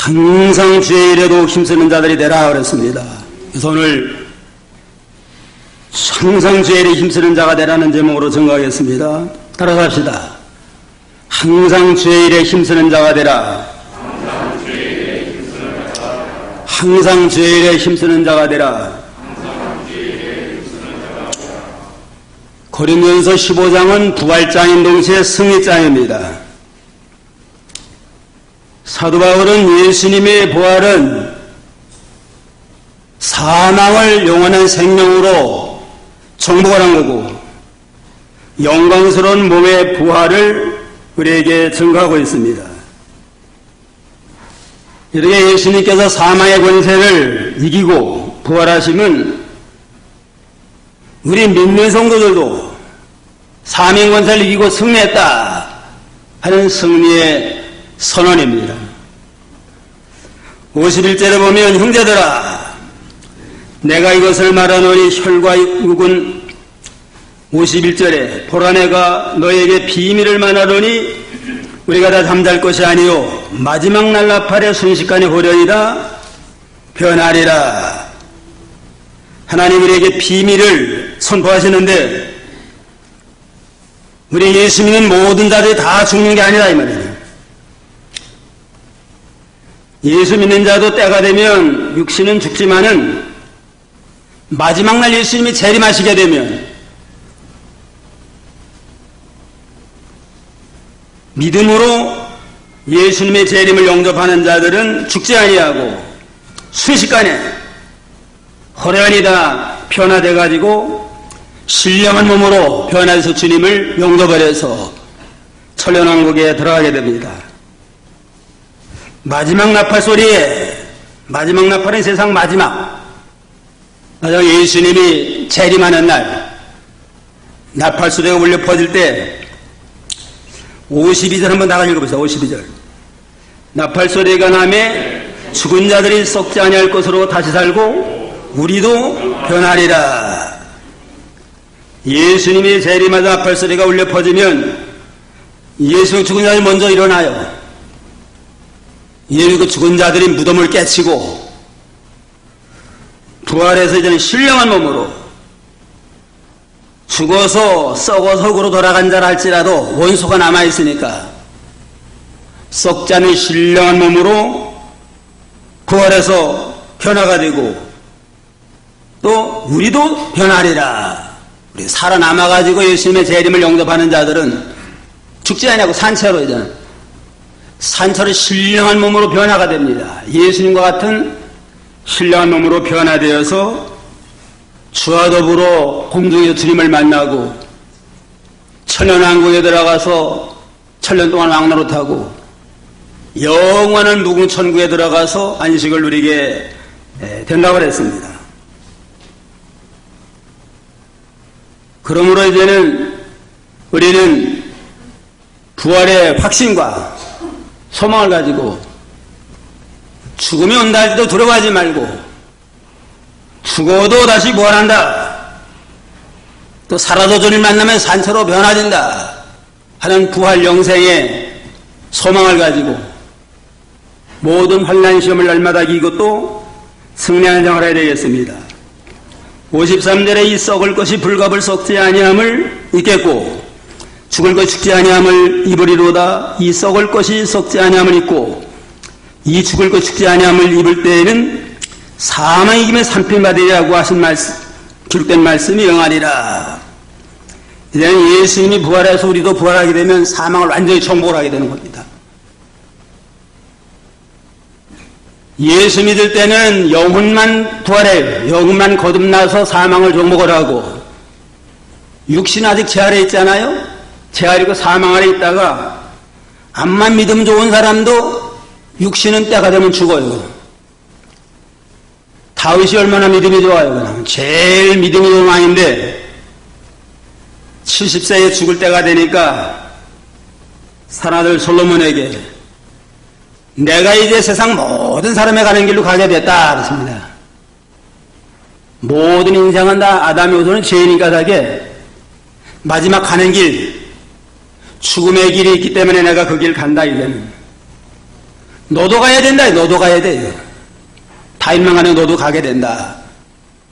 항상 주의 일에도 힘쓰는 자들이 되라 그랬습니다. 그래서 오늘 항상 주의 일에 힘쓰는 자가 되라는 제목으로 증거하겠습니다. 따라갑시다. 항상 주의 일에 힘쓰는 자가 되라. 항상 주의 일에 힘쓰는 자가 되라. 고린도전서 15장은 부활장인 동시에 승리장입니다. 사도 바울은 예수님의 부활은 사망을 영원한 생명으로 정복하는 거고 영광스러운 몸의 부활을 우리에게 증거하고 있습니다. 이렇게 예수님께서 사망의 권세를 이기고 부활하시면 우리 믿는 성도들도 사망의 권세를 이기고 승리했다 하는 승리의 선언입니다. 51절에 보면 형제들아 내가 이것을 말하노니 혈과 육은 51절에 보라 내가 너에게 비밀을 말하노니 우리가 다 잠잘 것이 아니요 마지막 날 나팔에 순식간에 호련이라 변하리라. 하나님 우리에게 비밀을 선포하시는데 우리 예수 믿는 모든 자들이 다 죽는 게 아니라 이 말이에요. 예수 믿는 자도 때가 되면 육신은 죽지만은 마지막 날 예수님이 재림하시게 되면 믿음으로 예수님의 재림을 영접하는 자들은 죽지 아니하고 순식간에 호련히 다 변화돼 가지고 신령한 몸으로 변화해서 주님을 영접을 해서 천년왕국에 들어가게 됩니다. 마지막 나팔 소리에 마지막 나팔은 세상 마지막 예수님이 재림하는 날 나팔 소리가 울려 퍼질 때 52절 한번 다같이 읽어보세요. 52절 나팔 소리가 나매 죽은 자들이 썩지 아니할 것으로 다시 살고 우리도 변하리라. 예수님이 재림하자 나팔 소리가 울려 퍼지면 예수 죽은 자들이 먼저 일어나요. 예수 죽은 자들이 무덤을 깨치고 부활해서 이제는 신령한 몸으로 죽어서 썩어서 흙으로 돌아간 자라 할지라도 원소가 남아있으니까 썩지 않은 신령한 몸으로 부활해서 변화가 되고 또 우리도 변하리라. 우리 살아남아가지고 예수님의 재림을 영접하는 자들은 죽지 않냐고 산채로 이제는 산채로 신령한 몸으로 변화가 됩니다. 예수님과 같은 신령한 몸으로 변화되어서 주와 더불어 공중에서 주님을 만나고 천년왕국에 들어가서 천년 동안 왕노릇하고 영원한 무궁천국에 들어가서 안식을 누리게 된다고 했습니다. 그러므로 이제는 우리는 부활의 확신과 소망을 가지고 죽음이 온다 할지도 두려워하지 말고 죽어도 다시 부활한다. 또 살아도 주님 만나면 산채로 변화된다 하는 부활 영생의 소망을 가지고 모든 환난 시험을 날마다 이기고 또 승리하는 생활을 해야 되겠습니다. 53절에 이 썩을 것이 불갑을 썩지 아니함을 잊겠고 죽을 것이 죽지 아니함을 입으리로다. 이 썩을 것이 썩지 아니함을 잊고 이 죽을 것이 죽지 아니함을 입을 때에는 사망이 이김에 산편받으리라고 하신 말씀, 기록된 말씀이 영하리라. 이제는 예수님이 부활해서 우리도 부활하게 되면 사망을 완전히 정복을 하게 되는 겁니다. 예수 믿을 때는 영혼만 부활해요. 영혼만 거듭나서 사망을 정복을 하고 육신 아직 제 아래 있잖아요. 제 아래고 사망 아래 있다가 암만 믿음 좋은 사람도 육신은 때가 되면 죽어요. 다윗이 얼마나 믿음이 좋아요. 그냥 제일 믿음이 좋은 왕인데 70세에 죽을 때가 되니까 사나들 솔로몬에게 내가 이제 세상 모든 사람의 가는 길로 가게 됐다 그랬습니다. 모든 인생은 다 아담의 후손은 죄인이니까 다게 마지막 가는 길 죽음의 길이 있기 때문에 내가 그 길 간다 이제는 너도 가야 된다. 너도 가야 돼요. 다윗만 가는 너도 가게 된다.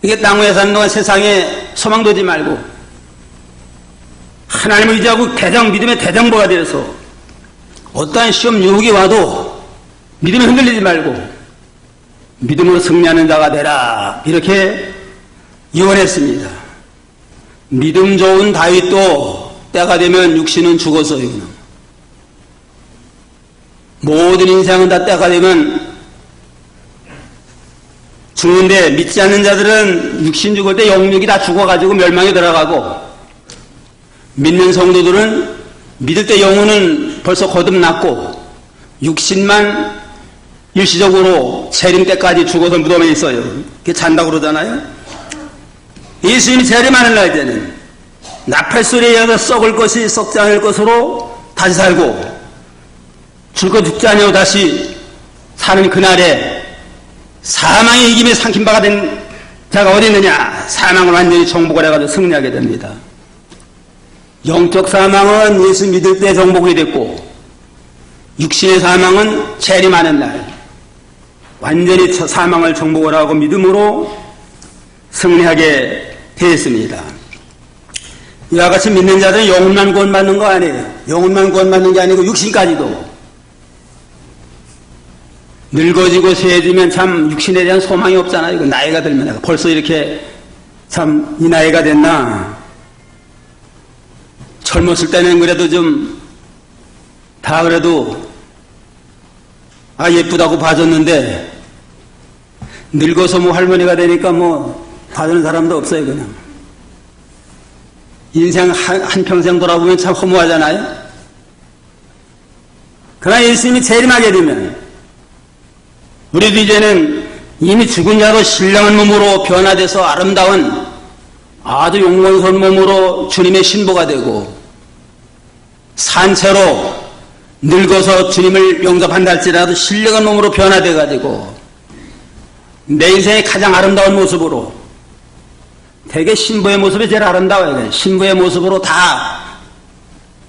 이게 땅 위에 사는 동안 세상에 소망 두지 말고 하나님을 의지하고 믿음의 대장부가 되어서 어떠한 시험 유혹이 와도 믿음에 흔들리지 말고 믿음으로 승리하는 자가 되라. 이렇게 유언했습니다. 믿음 좋은 다윗도 때가 되면 육신은 죽었어요. 모든 인생은 다 때가 되면 죽는데 믿지 않는 자들은 육신 죽을 때 영육이 다 죽어가지고 멸망에 들어가고 믿는 성도들은 믿을 때 영혼은 벌써 거듭났고 육신만 일시적으로 재림 때까지 죽어서 무덤에 있어요. 그게 잔다고 그러잖아요. 예수님이 재림하는 날 때는 나팔소리에 의해서 썩을 것이 썩지 않을 것으로 다시 살고 죽고 죽지 아니하고 다시 사는 그날에 사망의 이김에 삼킨 바가 된 자가 어디 있느냐. 사망을 완전히 정복을 해가지고 승리하게 됩니다. 영적 사망은 예수 믿을 때 정복이 됐고 육신의 사망은 재림하는 날 완전히 사망을 정복을 하고 믿음으로 승리하게 되었습니다. 이와 같이 믿는 자들은 영혼만 구원받는 거 아니에요. 영혼만 구원받는 게 아니고 육신까지도 늙어지고 쇠해지면 참 육신에 대한 소망이 없잖아요. 이거 나이가 들면 내가 벌써 이렇게 참 이 나이가 됐나. 젊었을 때는 그래도 좀 다 그래도 예쁘다고 봐줬는데 늙어서 뭐 할머니가 되니까 뭐 봐주는 사람도 없어요. 그냥 인생 한평생 돌아보면 참 허무하잖아요. 그러나 예수님이 재림하게 되면 우리도 이제는 이미 죽은 자로 신령한 몸으로 변화돼서 아름다운 아주 영광스러운 몸으로 주님의 신부가 되고 산채로 늙어서 주님을 영접한다 할지라도 신령한 몸으로 변화돼가지고 내 인생의 가장 아름다운 모습으로 되게 신부의 모습이 제일 아름다워요. 신부의 모습으로 다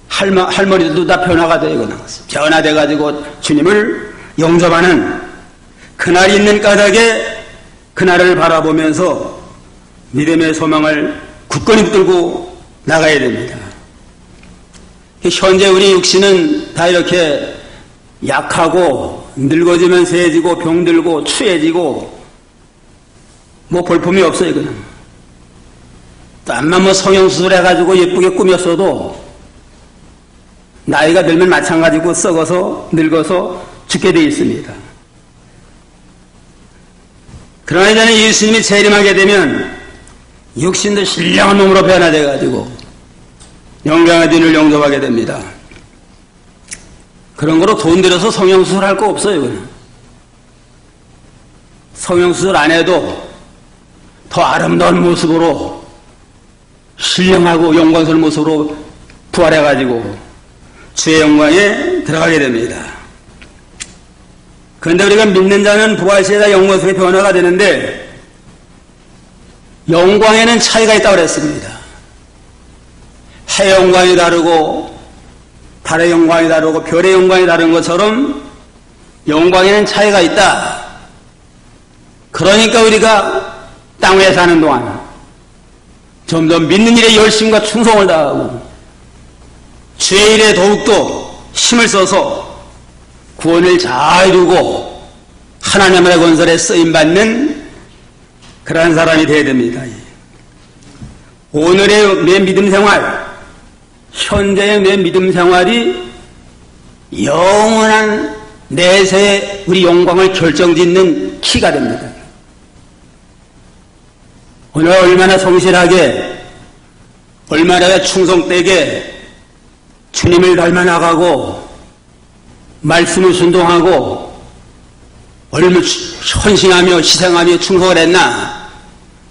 할머니들도 다 변화가 돼요. 변화돼가지고 주님을 영접하는 그날이 있는 까닭에 그날을 바라보면서 믿음의 소망을 굳건히 붙들고 나가야 됩니다. 현재 우리 육신은 다 이렇게 약하고 늙어지면 세해지고 병들고 추해지고 뭐 볼품이 없어요. 그냥 암만 뭐 성형수술 해가지고 예쁘게 꾸몄어도 나이가 들면 마찬가지고 썩어서 늙어서 죽게 되어 있습니다. 그러나 이제는 예수님이 재림하게 되면 육신도 신령한 몸으로 변화돼가지고 영광의 주님을 영접하게 됩니다. 그런 거로 돈 들여서 성형수술 할 거 없어요. 그냥. 성형수술 안 해도 더 아름다운 모습으로 신령하고 영광스러운 모습으로 부활해가지고 주의 영광에 들어가게 됩니다. 그런데 우리가 믿는 자는 부활 시에 다 영광스럽게 변화가 되는데 영광에는 차이가 있다고 그랬습니다. 해 영광이 다르고 달의 영광이 다르고 별의 영광이 다른 것처럼 영광에는 차이가 있다. 그러니까 우리가 땅 위에 사는 동안 점점 믿는 일에 열심과 충성을 다하고 주의 일에 더욱더 힘을 써서 구원을 잘 이루고 하나님의 건설에 쓰임받는 그러한 사람이 되어야 됩니다. 오늘의 내 믿음 생활, 현재의 내 믿음 생활이 영원한 내세의 우리 영광을 결정짓는 키가 됩니다. 오늘 얼마나 성실하게, 얼마나 충성되게 주님을 닮아 나가고 말씀을 순종하고 얼마나 헌신하며 희생하며 충성을 했나.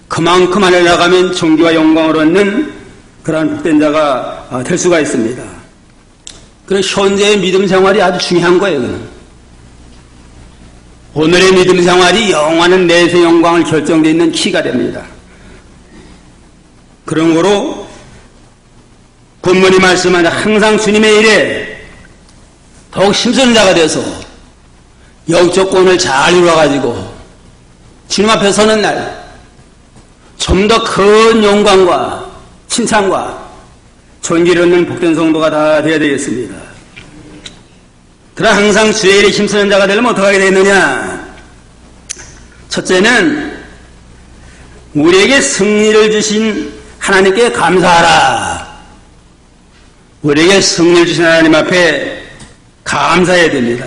그만큼 하늘 나가면 존귀와 영광을 얻는 그러한 복된 자가 될 수가 있습니다. 그래서 현재의 믿음 생활이 아주 중요한 거예요. 오늘의 믿음 생활이 영원한 내세 영광을 결정되어 있는 키가 됩니다. 그런 거로 본문이 말씀하는 항상 주님의 일에 더욱 힘쓰는 자가 돼서 영적 공을 잘 이루어가지고 주님 앞에 서는 날 좀 더 큰 영광과 칭찬과 존귀를 얻는 복된 성도가 다 되어야 되겠습니다. 그러나 항상 주의 일에 힘쓰는 자가 되려면 어떻게 하게 되느냐? 첫째는 우리에게 승리를 주신 하나님께 감사하라. 우리에게 승리를 주신 하나님 앞에 감사해야 됩니다.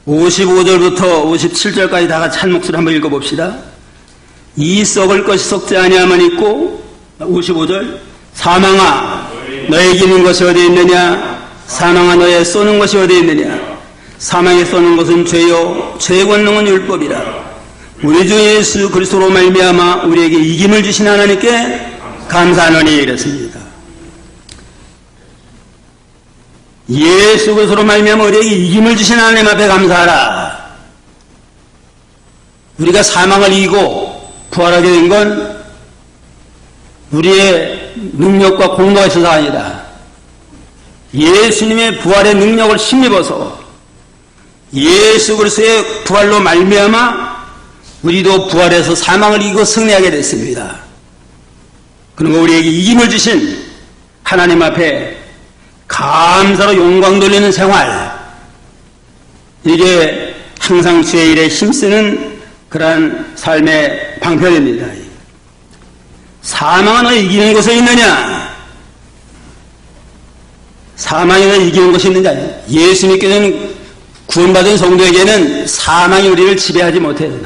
55절부터 57절까지 다 같이 한 목소리 한번 읽어봅시다. 이 썩을 것이 썩지 아니함은 있고 55절 사망아 너의 이기는 것이 어디 있느냐? 사망아 너의 쏘는 것이 어디 있느냐? 사망에 쏘는 것은 죄요 죄의 권능은 율법이라. 우리 주 예수 그리스도로 말미암아 우리에게 이김을 주신 하나님께 감사하노니 이랬습니다. 예수 그리스도로 말미암아 우리에게 이김을 주신 하나님 앞에 감사하라. 우리가 사망을 이기고 부활하게 된 건 우리의 능력과 공로가 있어서가 아니라 예수님의 부활의 능력을 힘입어서 예수 그리스도의 부활로 말미암아 우리도 부활해서 사망을 이기고 승리하게 됐습니다. 그리고 우리에게 이김을 주신 하나님 앞에 감사로 영광 돌리는 생활, 이게 항상 주의 일에 힘쓰는 그러한 삶의 방편입니다. 사망은 왜 이기는 곳에 있느냐? 사망이 왜 이기는 곳이 있느냐? 예수 믿게는 구원받은 성도에게는 사망이 우리를 지배하지 못해요.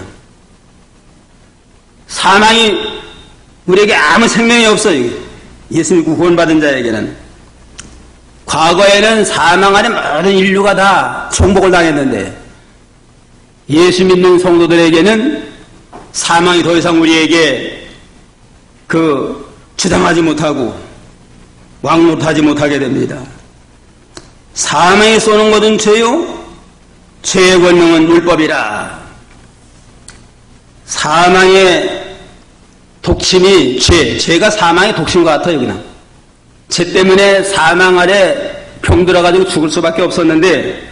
사망이 우리에게 아무 생명이 없어요. 예수 믿고 구원받은 자에게는. 과거에는 사망 안에 모든 인류가 다 정복을 당했는데 예수 믿는 성도들에게는 사망이 더 이상 우리에게 주장하지 못하고 왕노릇하지 못하게 됩니다. 사망에 쏘는 것은 죄요 죄의 권능은 율법이라. 사망의 독침이 죄가 사망의 독침과 같아요. 그냥 죄 때문에 사망 아래 병들어가지고 죽을 수밖에 없었는데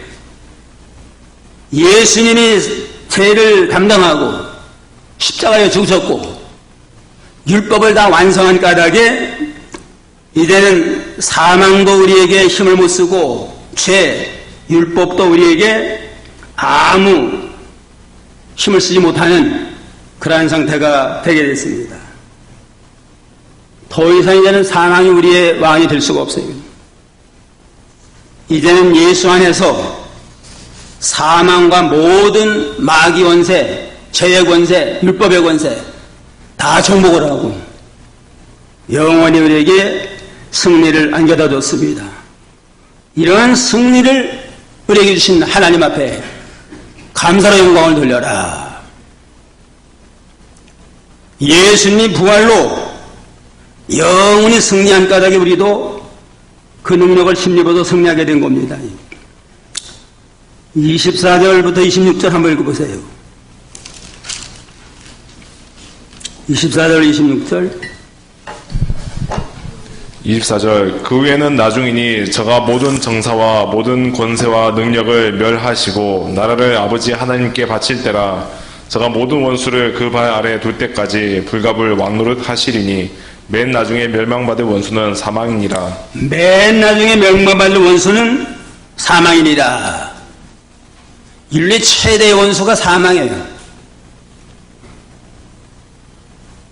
예수님이 죄를 담당하고 십자가에 죽으셨고 율법을 다 완성한 까닭에 이제는 사망도 우리에게 힘을 못 쓰고 죄, 율법도 우리에게 아무 힘을 쓰지 못하는 그러한 상태가 되게 됐습니다. 더 이상 이제는 사망이 우리의 왕이 될 수가 없어요. 이제는 예수 안에서 사망과 모든 마귀 권세, 죄의 권세, 율법의 권세 다 정복을 하고 영원히 우리에게 승리를 안겨다 줬습니다. 이러한 승리를 우리에게 주신 하나님 앞에 감사로 영광을 돌려라. 예수님이 부활로 영원히 승리한 까닭에 우리도 그 능력을 힘입어서 승리하게 된 겁니다. 24절부터 26절 한번 읽어보세요. 24절 26절 24절 그 후에는 나중이니 저가 모든 정사와 모든 권세와 능력을 멸하시고 나라를 아버지 하나님께 바칠 때라. 저가 모든 원수를 그 발 아래 둘 때까지 불갑을 왕노릇 하시리니 맨 나중에 멸망받을 원수는 사망이니라. 맨 나중에 멸망받을 원수는 사망이니라. 인류의 최대의 원수가 사망이에요.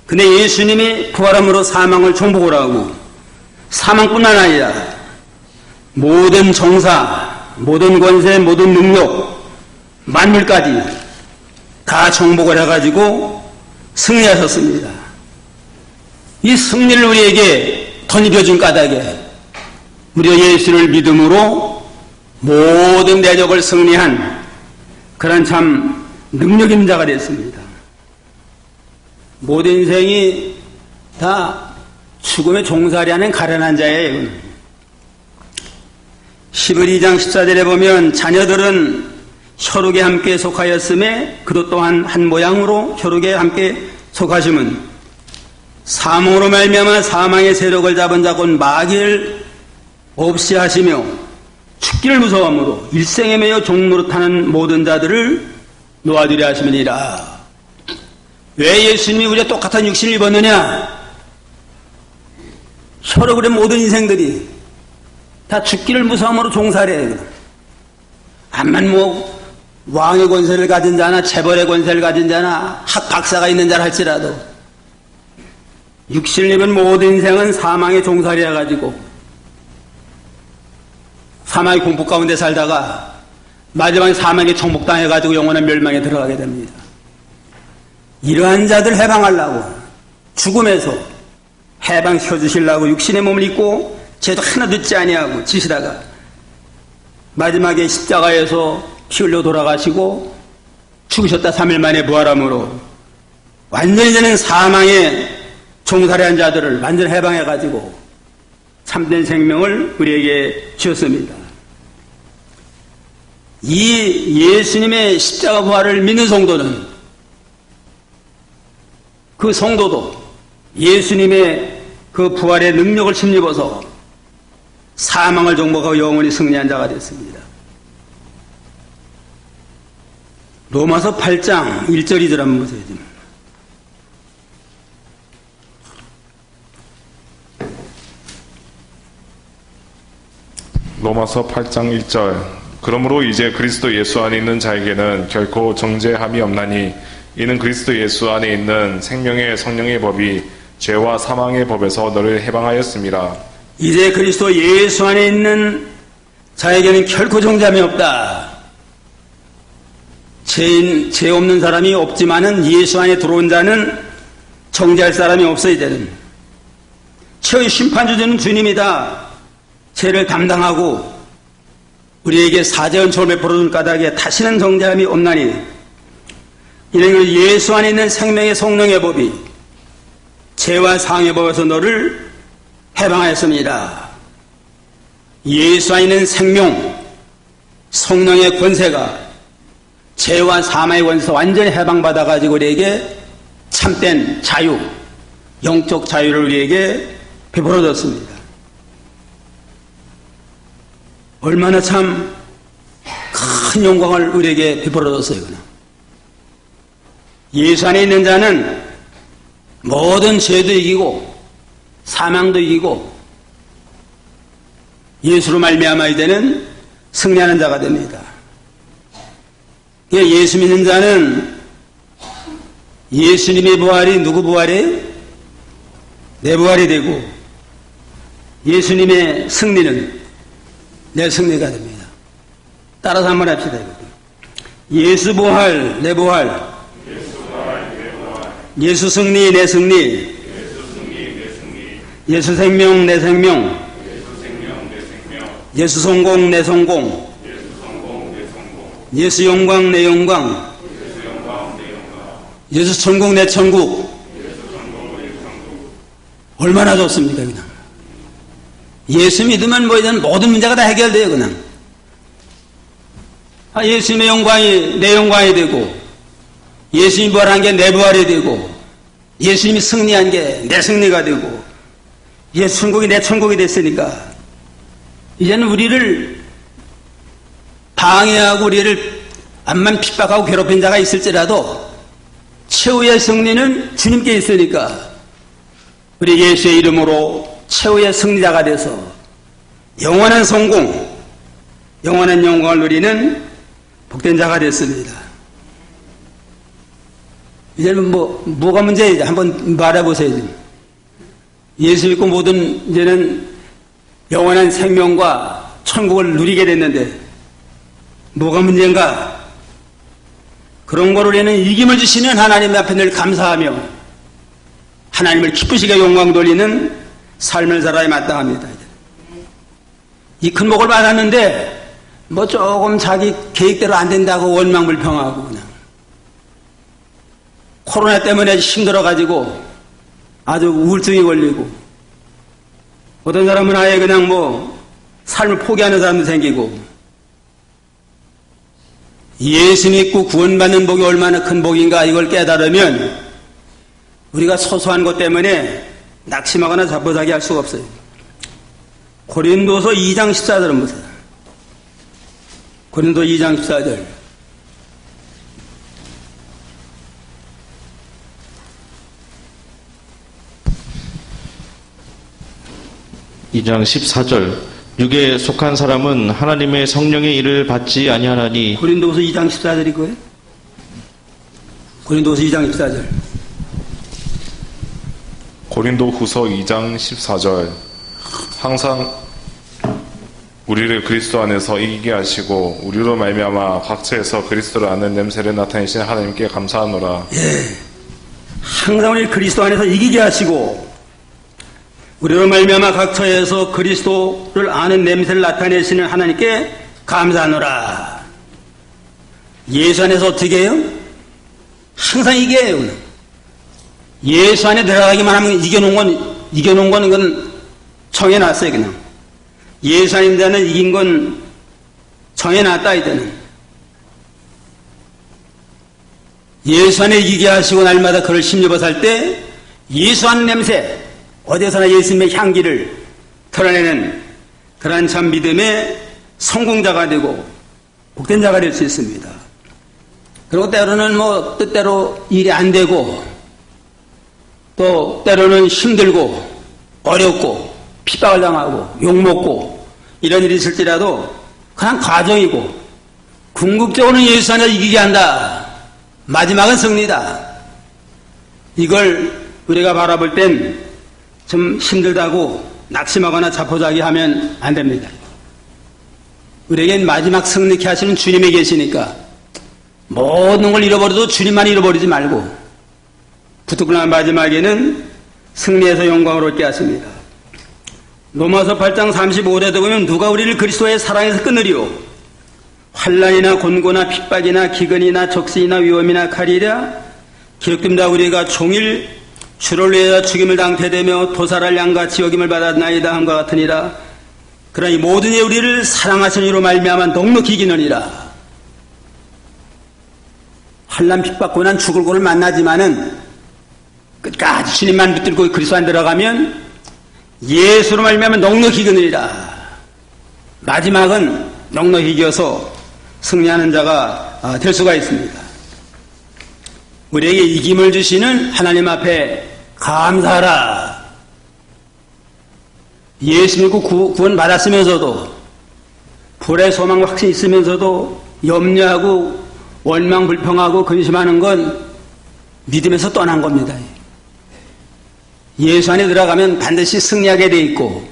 근데 예수님이 부활함으로 사망을 정복을 하고 사망뿐만 아니라 모든 정사, 모든 권세, 모든 능력, 만물까지 다 정복을 해가지고 승리하셨습니다. 이 승리를 우리에게 덧입혀준 까닭에 우리가 예수를 믿음으로 모든 대적을 승리한 그런 참 능력 있는 자가 됐습니다. 모든 인생이 다 죽음의 종살이 하는 가련한 자예요. 12장 14절에 보면 자녀들은 혈육에 함께 속하였음에 그도 또한 한 모양으로 혈육에 함께 속하심은 사망으로 말미암아 사망의 세력을 잡은 자 곧 마귀를 없이 하시며 죽기를 무서워함으로 일생에 매여 종노릇하는 모든 자들을 놓아주려 하심이니라. 왜 예수님이 우리가 똑같은 육신을 입었느냐? 서로 그래 모든 인생들이 다 죽기를 무서움으로 종살이해요. 암만 뭐 왕의 권세를 가진 자나 재벌의 권세를 가진 자나 학 박사가 있는 자라 할지라도 육신을 입은 모든 인생은 사망의 종살이해 가지고 사망의 공포 가운데 살다가 마지막에 사망에 정복당해 가지고 영원한 멸망에 들어가게 됩니다. 이러한 자들 해방하려고 죽음에서 해방시켜 주시려고 육신의 몸을 입고 죄도 하나 듣지 아니하고 지시다가 마지막에 십자가에서 피 흘려 돌아가시고 죽으셨다 3일 만에 부활함으로 완전히 되는 사망의 종살이한 자들을 완전히 해방해가지고 참된 생명을 우리에게 주셨습니다. 이 예수님의 십자가 부활을 믿는 성도는 그 성도도 예수님의 그 부활의 능력을 힘입어서 사망을 정복하고 영원히 승리한 자가 됐습니다. 로마서 8장 1절이더라 한번 보세요. 로마서 8장 1절. 그러므로 이제 그리스도 예수 안에 있는 자에게는 결코 정죄함이 없나니 이는 그리스도 예수 안에 있는 생명의 성령의 법이 죄와 사망의 법에서 너를 해방하였습니다. 이제 그리스도 예수 안에 있는 자에게는 결코 정죄함이 없다. 죄 없는 사람이 없지만은 예수 안에 들어온 자는 정죄할 사람이 없어 이제는. 최후의 심판주제는 주님이다. 죄를 담당하고 우리에게 사죄헌청을 베풀어준 까닭에 다시는 정죄함이 없나니 이는 예수 안에 있는 생명의 성령의 법이 죄와 사망의 법에서 너를 해방하였습니다. 예수 안에 있는 생명, 성령의 권세가 죄와 사망의 권세에서 완전히 해방받아가지고 우리에게 참된 자유, 영적 자유를 우리에게 베풀어줬습니다. 얼마나 참 큰 영광을 우리에게 베풀어줬어요. 예수 안에 있는 자는 모든 죄도 이기고 사망도 이기고 예수로 말미암아 이제는 승리하는 자가 됩니다. 예수 믿는 자는 예수님의 부활이 누구 부활이에요? 내 부활이 되고 예수님의 승리는 내 승리가 됩니다. 따라서 한번 합시다. 예수 부활, 내 부활. 예수 승리, 내 승리. 예수 생명, 내 생명. 예수 성공, 내 성공. 예수 영광, 내 영광. 예수 천국, 내 천국. 얼마나 좋습니까, 그냥. 예수 믿으면 뭐 이런 모든 문제가 다 해결돼요, 그냥. 예수님의 영광이 내 영광이 되고, 예수님이 부활한 게 내 부활이 되고, 예수님이 승리한 게 내 승리가 되고, 예수 천국이 내 천국이 됐으니까, 이제는 우리를 방해하고 우리를 암만 핍박하고 괴롭힌 자가 있을지라도, 최후의 승리는 주님께 있으니까, 우리 예수의 이름으로 최후의 승리자가 돼서 영원한 성공, 영원한 영광을 누리는 복된 자가 됐습니다. 이제는 뭐가 문제인지 한번 말해보세요. 예수 믿고 모든 이제는 영원한 생명과 천국을 누리게 됐는데 뭐가 문제인가? 그런 걸 우리는 이김을 주시는 하나님 앞에 늘 감사하며 하나님을 기쁘시게 영광 돌리는 삶을 살아야 마땅합니다. 이 큰 복을 받았는데 뭐 조금 자기 계획대로 안 된다고 원망불평하고 그냥 코로나 때문에 힘들어가지고 아주 우울증이 걸리고 어떤 사람은 아예 그냥 뭐 삶을 포기하는 사람도 생기고 예수 믿고 구원받는 복이 얼마나 큰 복인가 이걸 깨달으면 우리가 소소한 것 때문에 낙심하거나 자포자기 할 수가 없어요. 고린도서 2장 14절은 보세요. 고린도 2장 14절. 이장 14절 육에 속한 사람은 하나님의 성령의 일을 받지 아니하나니 고린도후서 2장 14절이 거예요? 고린도후서 2장 14절. 고린도후서 2장 14절. 항상 우리를 그리스도 안에서 이기게 하시고 우리로 말미암아 각처에서 그리스도를 아는 냄새를 나타내신 하나님께 감사하노라. 항상 우리 그리스도 안에서 이기게 하시고 우리로 말미암아 각처에서 그리스도를 아는 냄새를 나타내시는 하나님께 감사하노라. 예수 안에서 어떻게 해요? 항상 이겨요. 그냥. 예수 안에 들어가기만 하면 이겨놓은 건 이건 정해놨어요. 그냥. 예수 안에 자는 이긴 건 정해놨다 이때는. 예수 안에 이기게 하시고 날마다 그를 힘입어 살 때 예수 안 냄새 어디서나 예수님의 향기를 드러내는 그러한 참 믿음의 성공자가 되고 복된 자가 될 수 있습니다. 그리고 때로는 뭐 뜻대로 일이 안 되고 또 때로는 힘들고 어렵고 핍박을 당하고 욕먹고 이런 일이 있을지라도 그냥 과정이고 궁극적으로는 예수 안에서 이기게 한다. 마지막은 승리다. 이걸 우리가 바라볼 땐 좀 힘들다고 낙심하거나 자포자기하면 안 됩니다. 우리에겐 마지막 승리케 하시는 주님이 계시니까 모든 걸 잃어버려도 주님만 잃어버리지 말고 붙들고 마지막에는 승리해서 영광을 얻게 하십니다. 로마서 8장 35절에 보면 누가 우리를 그리스도의 사랑에서 끊으리요? 환난이나 곤고나 핍박이나 기근이나 적신이나 위험이나 칼이라 기록됩니다. 우리가 종일 주를 위하여 죽임을 당태되며 도살할 양같이 여김을 받았나이다 함과 같으니라. 그러니 모든 이 우리를 사랑하시는 이로 말미암아 넉넉히 이기느니라. 환난 핍박 고난 죽을 고를 만나지만은 끝까지 주님만 붙들고 그리스도 안 들어가면 예수로 말미암아 넉넉히 이기느니라. 마지막은 넉넉히 이겨서 승리하는 자가 될 수가 있습니다. 우리에게 이김을 주시는 하나님 앞에 감사하라. 예수 믿고 구원 받았으면서도 불의 소망과 확신이 있으면서도 염려하고 원망 불평하고 근심하는 건 믿음에서 떠난 겁니다. 예수 안에 들어가면 반드시 승리하게 돼 있고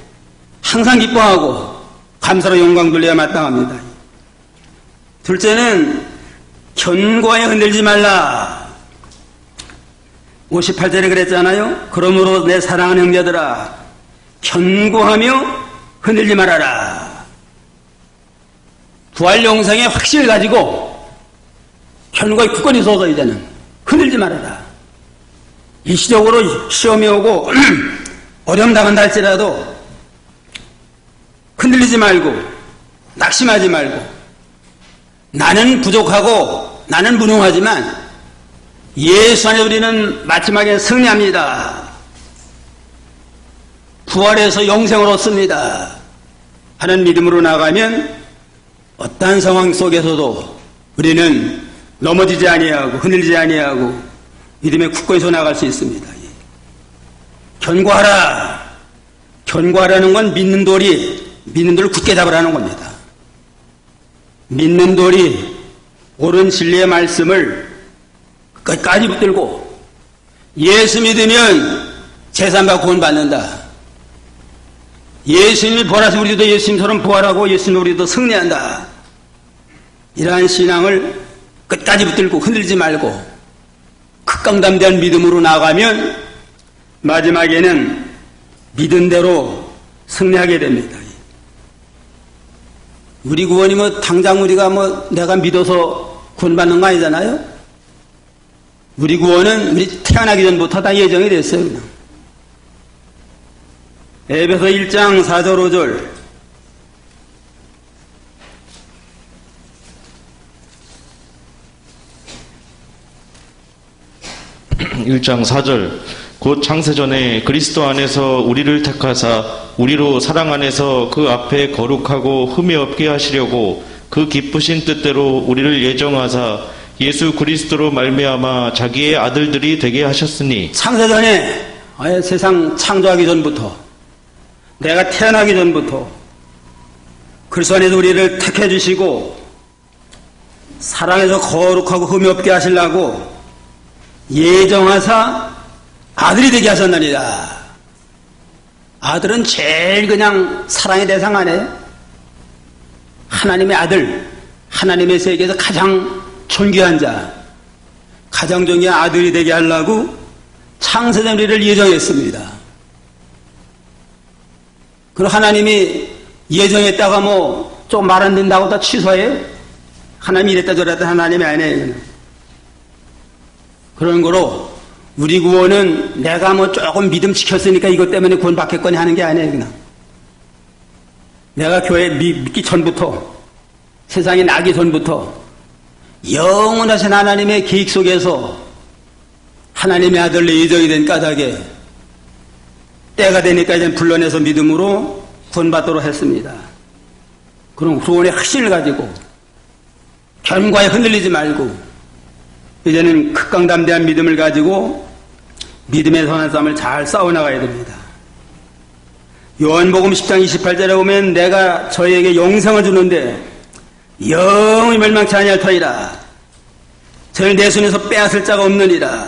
항상 기뻐하고 감사로 영광 돌려야 마땅합니다. 둘째는 견고하여 흔들지 말라. 58절에 그랬잖아요. 그러므로 내 사랑하는 형제들아 견고하며 흔들지 말아라. 부활 영생의 확신을 가지고 견고히 굳건히 서서 이제는 흔들지 말아라. 일시적으로 시험이 오고 어려움 당한다 할지라도 흔들리지 말고 낙심하지 말고 나는 부족하고 나는 무능하지만 예수 안에 우리는 마지막에 승리합니다. 부활해서 영생을 얻습니다. 하는 믿음으로 나가면 어떠한 상황 속에서도 우리는 넘어지지 아니하고 흔들리지 아니하고 믿음의 굳건히 서 나갈 수 있습니다. 견고하라. 견고하라는 건 믿는 돌을 굳게 잡으라는 겁니다. 믿는 돌이 옳은 진리의 말씀을 끝까지 붙들고 예수 믿으면 재산받고 구원받는다. 예수님이 부활하신 우리도 예수님처럼 부활하고 예수님 우리도 승리한다. 이러한 신앙을 끝까지 붙들고 흔들지 말고 극강담대한 믿음으로 나가면 마지막에는 믿은 대로 승리하게 됩니다. 우리 구원이 당장 우리가 내가 믿어서 구원받는 거 아니잖아요? 우리 구원은 우리 태어나기 전부터 다 예정이 됐어요. 그냥. 에베소 1장 4절 5절 1장 4절 곧 창세전에 그리스도 안에서 우리를 택하사 우리로 사랑 안에서 그 앞에 거룩하고 흠이 없게 하시려고 그 기쁘신 뜻대로 우리를 예정하사 예수 그리스도로 말미암아 자기의 아들들이 되게 하셨으니 창세전에 아예 세상 창조하기 전부터 내가 태어나기 전부터 그리스도 안에서 우리를 택해 주시고 사랑에서 거룩하고 흠이 없게 하시려고 예정하사 아들이 되게 하셨느니라. 아들은 제일 그냥 사랑의 대상 안에 하나님의 아들, 하나님의 세계에서 가장 존귀한 자, 가장 존귀한 아들이 되게 하려고 창세전 우리를 예정했습니다. 그럼 하나님이 예정했다가 뭐 좀 말 안 된다고 다 취소해요? 하나님이 이랬다 저랬다 하나님이 아니에요. 그런 거로 우리 구원은 내가 뭐 조금 믿음 지켰으니까 이것 때문에 구원 받겠거니 하는 게 아니에요. 그냥 내가 교회 믿기 전부터 세상에 나기 전부터 영원하신 하나님의 계획 속에서 하나님의 아들로 예정이 된 까닭에 때가 되니까 이제 불러내서 믿음으로 구원받도록 했습니다. 그럼 구원의 확신을 가지고 결과에 흔들리지 말고 이제는 극강담대한 믿음을 가지고 믿음의 선한 싸움을 잘 싸워나가야 됩니다. 요한복음 10장 28절에 보면 내가 저희에게 영생을 주는데 영원히 멸망치 아니할 터이라. 저희를 내 손에서 빼앗을 자가 없느니라.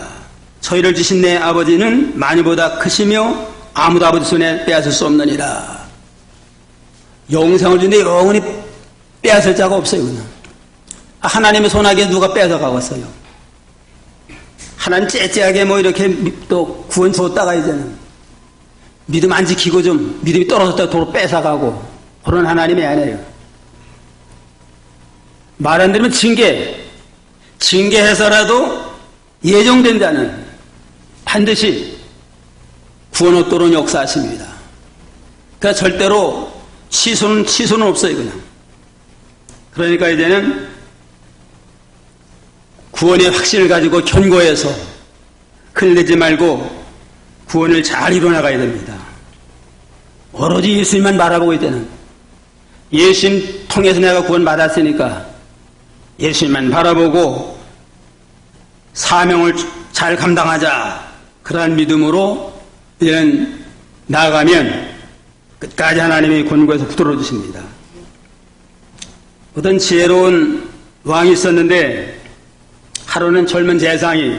저희를 주신 내 아버지는 만유보다 크시며 아무도 아버지 손에 빼앗을 수 없느니라. 영생을 주는데 영원히 빼앗을 자가 없어요. 그냥. 하나님의 손아귀에 누가 빼앗아가겠어요. 하나님 째째하게 뭐 이렇게 또 구원 줬다가 이제는 믿음 안 지키고 좀 믿음이 떨어졌다가 도로 뺏어가고 그런 하나님이 아니에요. 말 안 들으면 징계해서라도 예정된 자는 반드시 구원 얻도록 역사하십니다. 그러니까 절대로 취소는 없어요. 그냥. 그러니까 이제는 구원의 확신을 가지고 견고해서 흘리지 말고 구원을 잘 이뤄나가야 됩니다. 오로지 예수님만 바라보고 이때는 예수님 통해서 내가 구원 받았으니까 예수님만 바라보고 사명을 잘 감당하자. 그러한 믿음으로 이제는 나아가면 끝까지 하나님이 권고해서 붙들어 주십니다. 어떤 지혜로운 왕이 있었는데 하루는 젊은 재상이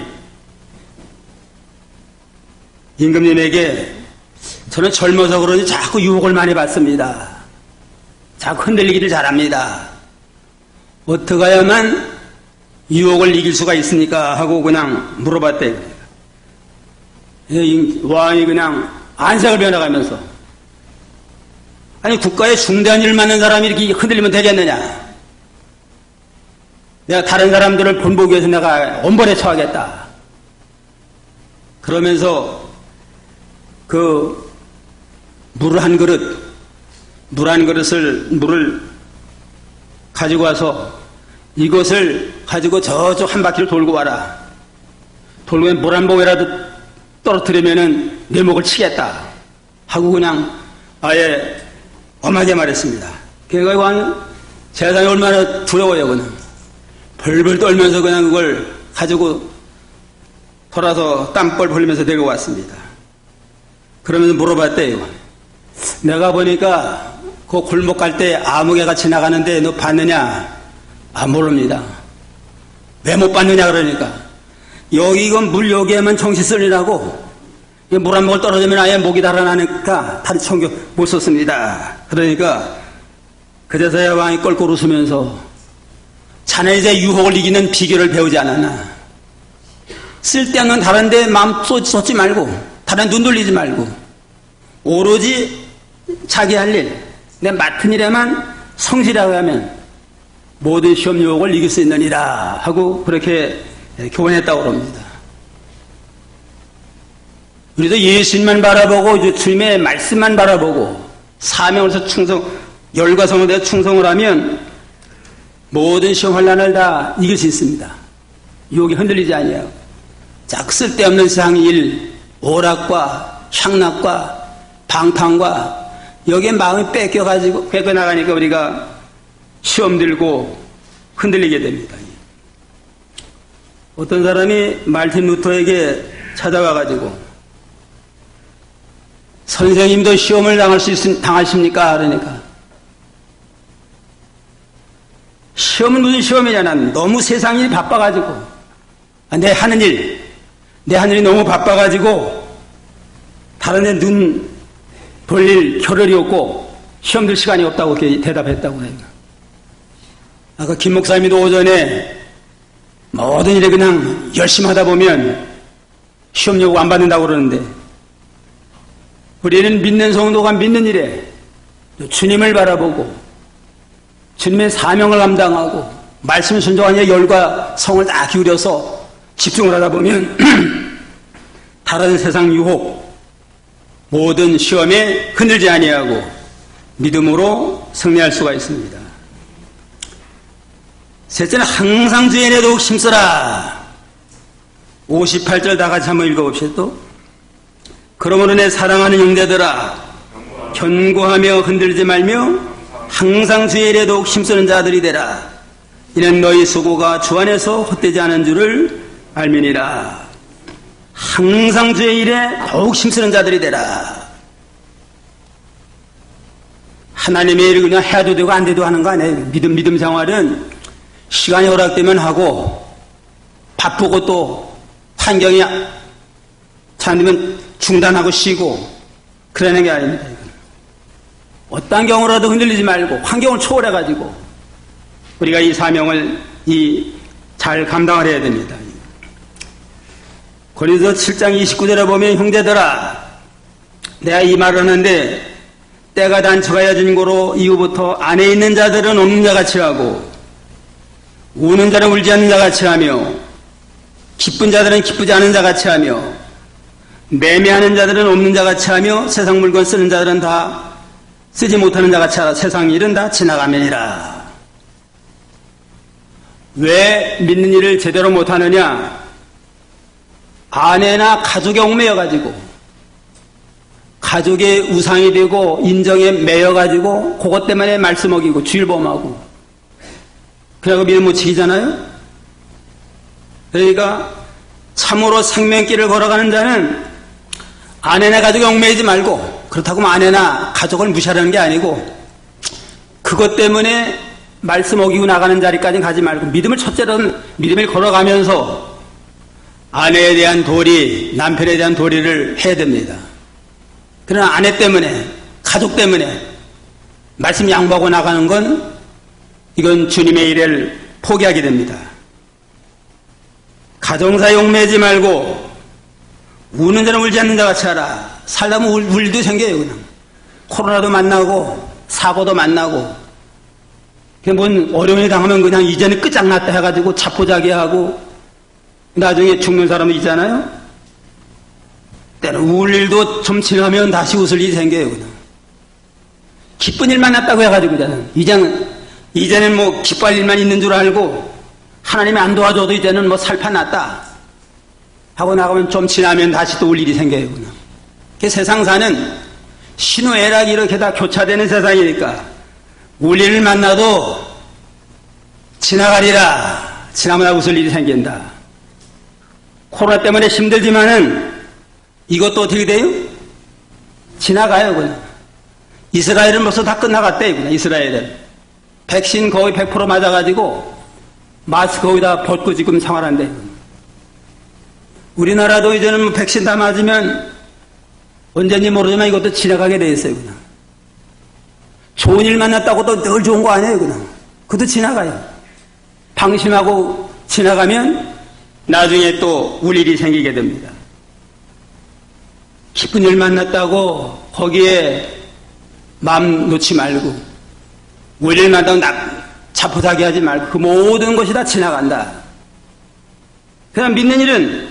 임금님에게 저는 젊어서 그러니 자꾸 유혹을 많이 받습니다. 자꾸 흔들리기를 잘합니다. 어떻게 해야만 유혹을 이길 수가 있습니까? 하고 그냥 물어봤대. 왕이 그냥 안색을 변해가면서 아니 국가에 중대한 일 맡는 사람이 이렇게 흔들리면 되겠느냐? 내가 다른 사람들을 본보기 위해서 내가 엄벌에 처하겠다. 그러면서 그 물 한 그릇을 물을 가지고 와서 이것을 가지고 저쪽 한 바퀴를 돌고 와라. 돌고 물 한 봉이라도 떨어뜨리면은 내 목을 치겠다. 하고 그냥 아예 엄하게 말했습니다. 그러니까 세상이 얼마나 두려워요. 그냥 벌벌 떨면서 그냥 그걸 가지고 돌아서 땀뻘 흘리면서 데리고 왔습니다. 그러면서 물어봤대요. 내가 보니까 그 골목 갈 때 아무개가 지나가는데 너 봤느냐? 아, 모릅니다. 왜 못 봤느냐 그러니까 여기 이건 물 여기에만 정신 쓸리라고 물 한 모금 떨어지면 아예 목이 달아나니까 다리 청겨 못 썼습니다. 그러니까 그제서야 왕이 껄껄 웃으면서 자네 이제 유혹을 이기는 비결을 배우지 않았나? 쓸데없는 다른 데 마음 쏟지 말고 다른 눈 돌리지 말고 오로지 자기 할 일, 내 맡은 일에만 성실하게 하면 모든 시험 유혹을 이길 수 있느니라 하고 그렇게 교훈했다고 합니다. 우리도 예수님만 바라보고 주님의 말씀만 바라보고 사명으로서 열과 성을 대해 충성을 하면 모든 시험 환난을 다 이길 수 있습니다. 유혹이 흔들리지 아니하고 자꾸 쓸데없는 세상 일, 오락과 향락과 방탕과 여기에 마음이 뺏겨나가니까 우리가 시험 들고 흔들리게 됩니다. 어떤 사람이 말틴 루터에게 찾아와가지고 선생님도 시험을 당하십니까? 그러니까 시험은 무슨 시험이냐? 너무 세상이 바빠가지고 내 하는 일이 너무 바빠가지고 다른 데 눈 돌릴 겨를이 없고 시험 들 시간이 없다고 이렇게 대답했다고 해요. 아까 김 목사님도 오전에 모든 일에 그냥 열심히 하다 보면 시험 요구 안 받는다고 그러는데 우리는 믿는 성도가 믿는 일에 주님을 바라보고 주님의 사명을 감당하고 말씀 순종한 일 열과 성을 다 기울여서 집중을 하다 보면 다른 세상 유혹 모든 시험에 흔들지 아니하고 믿음으로 승리할 수가 있습니다. 셋째는 항상 주의 은혜에 더욱 힘쓰라. 58절 다 같이 한번 읽어봅시다. 또 그러므로 내 사랑하는 형제들아 견고하며 흔들지 말며 항상 주의 일에 더욱 힘쓰는 자들이 되라. 이는 너희 수고가 주 안에서 헛되지 않은 줄을 알미니라. 항상 주의 일에 더욱 힘쓰는 자들이 되라. 하나님의 일을 그냥 해도 되고 안 돼도 하는 거 아니에요. 믿음 생활은 시간이 허락되면 하고 바쁘고 또 환경이 잘되면 중단하고 쉬고 그러는 게 아닙니다. 어떤 경우라도 흔들리지 말고 환경을 초월해가지고 우리가 이 사명을 잘 감당을 해야 됩니다. 고린도서 7장 29절에 보면 형제들아 내가 이 말을 하는데 때가 단처가야 진고로 이후부터 안에 있는 자들은 없는 자같이 하고 우는 자는 울지 않는 자같이 하며 기쁜 자들은 기쁘지 않은 자같이 하며 매매하는 자들은 없는 자같이 하며 세상 물건 쓰는 자들은 다 쓰지 못하는 자같이 하라. 세상 일은 다 지나가면이라. 왜 믿는 일을 제대로 못하느냐? 아내나 가족에 얽매여가지고 가족의 우상이 되고 인정에 매여가지고 그것 때문에 말씀 어기고 주일범하고 그래서 믿음 못 지키잖아요. 그러니까 참으로 생명길을 걸어가는 자는 아내나 가족에 얽매이지 말고 그렇다고 아내나 가족을 무시하려는 게 아니고 그것 때문에 말씀 어기고 나가는 자리까지 가지 말고 첫째로는 믿음을 걸어가면서 아내에 대한 도리, 남편에 대한 도리를 해야 됩니다. 그러나 아내 때문에, 가족 때문에 말씀 양보하고 나가는 건 이건 주님의 일을 포기하게 됩니다. 가정사에 얽매이지 말고 우는 자는 울지 않는 자 같이 하라. 살다 보면 울 일도 생겨요. 그냥 코로나도 만나고 사고도 만나고 뭔 어려움이 당하면 그냥 이제는 끝장났다 해가지고 자포자기하고 나중에 죽는 사람도 있잖아요. 때는 울 일도 좀 지나면 다시 웃을 일이 생겨요. 그냥 기쁜 일만 났다고 해가지고 이제는 뭐 기뻐할 일만 있는 줄 알고 하나님이 안 도와줘도 이제는 뭐 살판났다 하고 나가면 좀 지나면 다시 또 울 일이 생겨요. 그냥 세상사는 신우애락이 이렇게 다 교차되는 세상이니까 울 일을 만나도 지나가리라. 지나면 웃을 일이 생긴다. 코로나 때문에 힘들지만은 이것도 어떻게 돼요? 지나가요. 그냥 이스라엘은 벌써 다 끝나갔대요. 그냥 이스라엘은 백신 거의 100% 맞아가지고 마스크 거기다 벗고 지금 생활한대. 우리나라도 이제는 뭐 백신 다 맞으면 언제인지 모르지만 이것도 지나가게 돼 있어요. 그냥 좋은 일 만났다고 또 늘 좋은 거 아니에요. 그냥 그것도 지나가요. 방심하고 지나가면 나중에 또 울 일이 생기게 됩니다. 기쁜 일 만났다고 거기에 마음 놓지 말고 울 일 만나고 자포자기 하지 말고 그 모든 것이 다 지나간다. 그냥 믿는 일은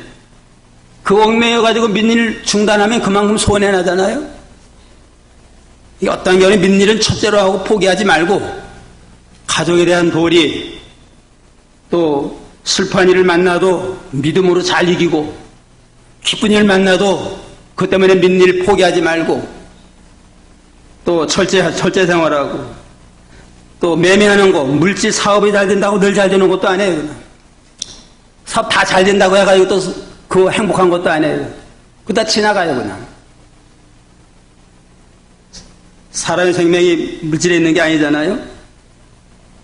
그 얽매여가지고 믿는 일 중단하면 그만큼 손해나잖아요. 이 어떤 경우에 믿는 일은 첫째로 하고 포기하지 말고 가족에 대한 도리 또 슬퍼한 일을 만나도 믿음으로 잘 이기고 기쁜 일을 만나도 그 때문에 믿는 일 포기하지 말고 또 철제 생활하고 또 매매하는 거, 물질 사업이 잘 된다고 늘 잘 되는 것도 아니에요. 그냥. 사업 다 잘 된다고 해가지고 또 그 행복한 것도 아니에요. 그다 지나가요 그냥. 사람의 생명이 물질에 있는 게 아니잖아요.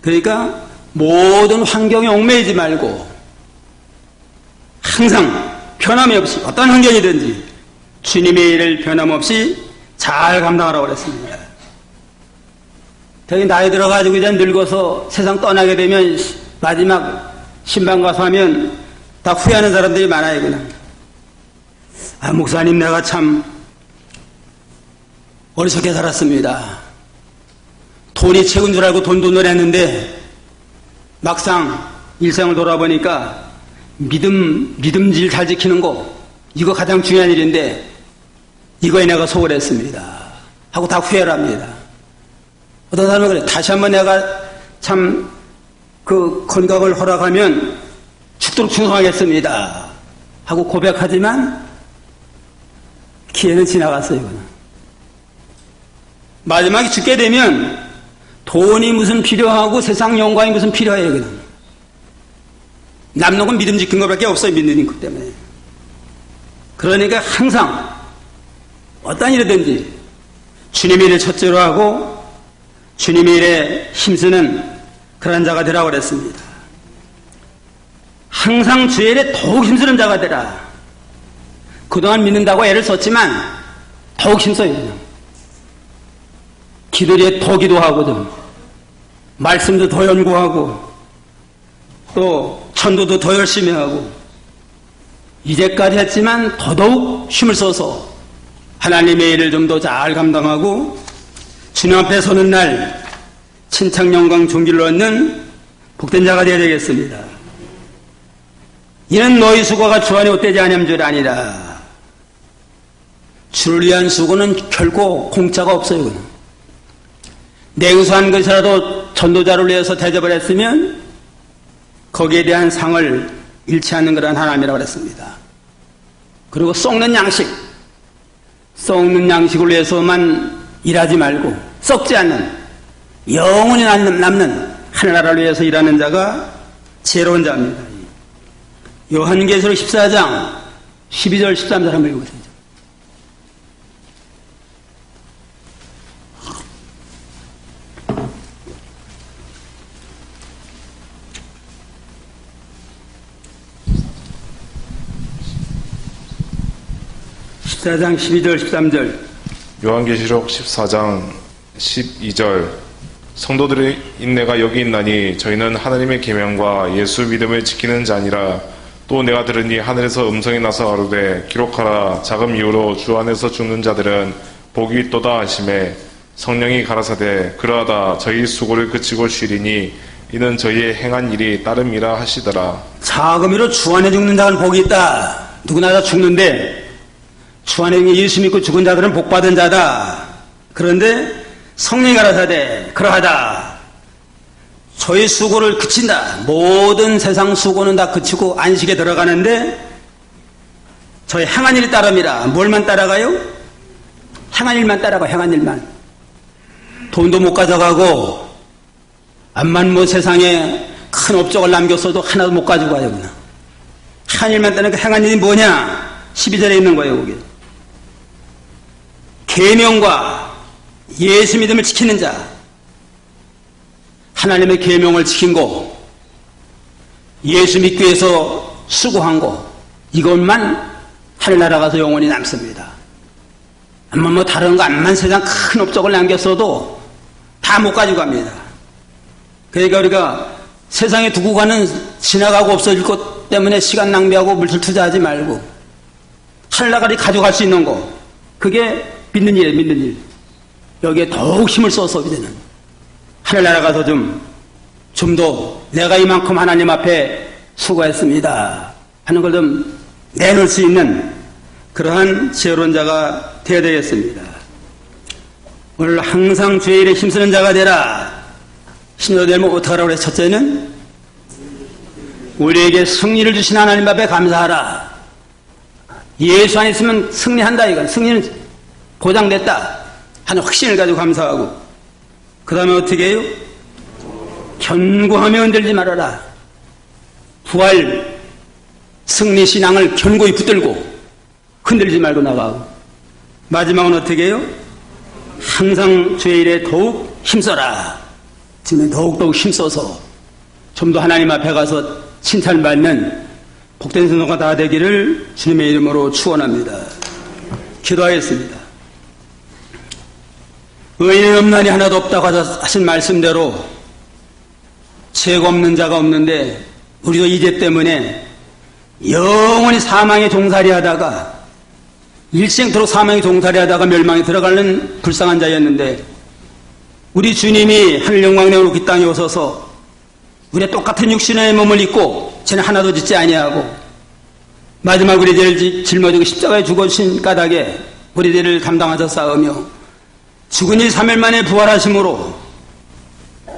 그러니까 모든 환경에 얽매이지 말고 항상 변함이 없이 어떤 환경이든지 주님의 일을 변함없이 잘 감당하라고 그랬습니다. 저기 나이 들어가지고 이제 늙어서 세상 떠나게 되면 마지막 신방 가서 하면 다 후회하는 사람들이 많아요. 그냥 목사님 내가 참 어리석게 살았습니다. 돈이 최고인 줄 알고 돈을 했는데 막상 일생을 돌아보니까 믿음질 잘 지키는 거 이거 가장 중요한 일인데 이거에 내가 소홀했습니다 하고 다 후회를 합니다. 어떤 사람은 그래, 다시 한번 내가 참 그 건강을 허락하면 죽도록 충성하겠습니다 하고 고백하지만 기회는 지나갔어요. 이거는. 마지막에 죽게 되면 돈이 무슨 필요하고 세상 영광이 무슨 필요해요. 그냥. 남는 건 믿음 지킨 것밖에 없어요. 믿는 것 때문에. 그러니까 항상 어떤 일이든지 주님의 일을 첫째로 하고 주님의 일에 힘쓰는 그런 자가 되라고 그랬습니다. 항상 주의 일에 더욱 힘쓰는 자가 되라. 그동안 믿는다고 애를 썼지만 더욱 힘써요. 그냥. 기도에 더 기도하고 좀 말씀도 더 연구하고 또 전도도 더 열심히 하고 이제까지 했지만 더더욱 힘을 써서 하나님의 일을 좀 더 잘 감당하고 주님 앞에 서는 날 칭찬 영광 존귀를 얻는 복된 자가 되어야 되겠습니다. 이는 너희 수고가 주 안에 헛되지 아니함 줄 아니라. 주를 위한 수고는 결코 공짜가 없어요. 냉수한 것이라도 전도자를 위해서 대접을 했으면 거기에 대한 상을 잃지 않는 그런 하나님이라고 했습니다. 그리고 썩는 양식을 위해서만 일하지 말고 썩지 않는 영원히 남는 하늘나라를 위해서 일하는 자가 지혜로운 자입니다. 요한계시록 14장 12절 13절 한번 읽어보세요. 장 12절 13절 요한계시록 14장 12절 성도들의 인내가 여기 있나니 저희는 하나님의 계명과 예수 믿음을 지키는 자니라. 또 내가 들으니 하늘에서 음성이 나서 가로되 기록하라. 자금 이후로 주 안에서 죽는 자들은 복이 있도다 하시매 성령이 가라사대 그러하다 저희 수고를 그치고 쉬리니 이는 저희의 행한 일이 따름이라 하시더라. 자금이로 주 안에 죽는 자는 복이 있다. 누구나 다 죽는데 주 안에 예수 믿고 죽은 자들은 복받은 자다. 그런데 성령이 가라사대 그러하다 저희 수고를 그친다. 모든 세상 수고는 다 그치고 안식에 들어가는데 저희 행한 일이 따름이라. 뭘만 따라가요? 행한 일만 따라가. 행한 일만. 돈도 못 가져가고 암만 뭐 세상에 큰 업적을 남겼어도 하나도 못 가지고 가요. 그냥 행한 일만 따르니까 행한 일이 뭐냐? 12절에 있는 거예요. 거기 계명과 예수 믿음을 지키는 자, 하나님의 계명을 지킨 거, 예수 믿기 위해서 수고한 거, 이것만 하늘나라 가서 영원히 남습니다. 암만 뭐 다른 거 암만 세상 큰 업적을 남겼어도 다 못 가지고 갑니다. 그러니까 우리가 세상에 두고 가는 지나가고 없어질 것 때문에 시간 낭비하고 물질 투자하지 말고 하늘나라를 가져갈 수 있는 거, 그게 믿는 일이에요. 믿는 일. 여기에 더욱 힘을 써서 이제는 하늘나라 가서 좀 더 내가 이만큼 하나님 앞에 수고했습니다 하는 걸 좀 내놓을 수 있는 그러한 지혜로운 자가 되어야 되겠습니다. 오늘 항상 주의 일에 힘쓰는 자가 되라. 힘이 되면 어떡하라고 그래? 첫째는 우리에게 승리를 주신 하나님 앞에 감사하라. 예수 안에 있으면 승리한다. 이건 승리는 보장됐다 하는 확신을 가지고 감사하고, 그 다음에 어떻게 해요? 견고하며 흔들지 말아라. 부활 승리 신앙을 견고히 붙들고 흔들지 말고 나가고, 마지막은 어떻게 해요? 항상 주의 일에 더욱 힘써라. 지금 더욱더욱 힘써서 좀 더 하나님 앞에 가서 칭찬받는 복된 성도가 다 되기를 주님의 이름으로 축원합니다. 기도하겠습니다. 의인은 없나니 하나도 없다고 하신 말씀대로 죄가 없는 자가 없는데, 우리도 이죄 때문에 영원히 사망에 종살이 하다가, 일생토록 사망에 종살이 하다가 멸망에 들어가는 불쌍한 자였는데, 우리 주님이 하늘 영광 내어놓고 이 땅에 오셔서 우리의 똑같은 육신의 몸을 입고 죄는 하나도 짓지 아니하고 마지막 우리 죄를 짊어지고 십자가에 죽으신 까닭에 우리 죄를 담당하셔 싸우며 죽은 지 3일 만에 부활하심으로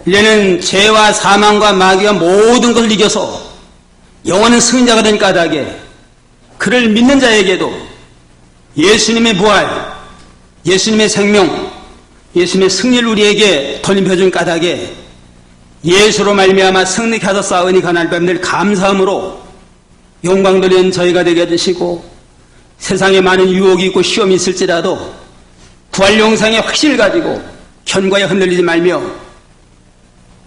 이제는 죄와 사망과 마귀와 모든 것을 이겨서 영원한 승리자가 된 까닭에 그를 믿는 자에게도 예수님의 부활, 예수님의 생명, 예수님의 승리를 우리에게 돌림펴준 까닭에 예수로 말미암아 승리케 하사 싸우니 하나님 앞에 늘 감사함으로 영광 돌리는 저희가 되게 해주시고, 세상에 많은 유혹이 있고 시험이 있을지라도 부활 영생의 확신을 가지고 견고하게 흔들리지 말며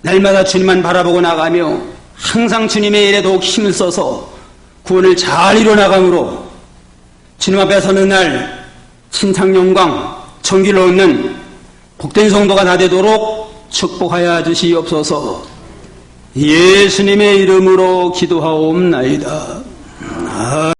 날마다 주님만 바라보고 나가며 항상 주님의 일에 더욱 힘을 써서 구원을 잘 이뤄나감으로 주님 앞에 서는 날 칭찬 영광 존귀를 얻는 복된 성도가 다 되도록 축복하여 주시옵소서. 예수님의 이름으로 기도하옵나이다.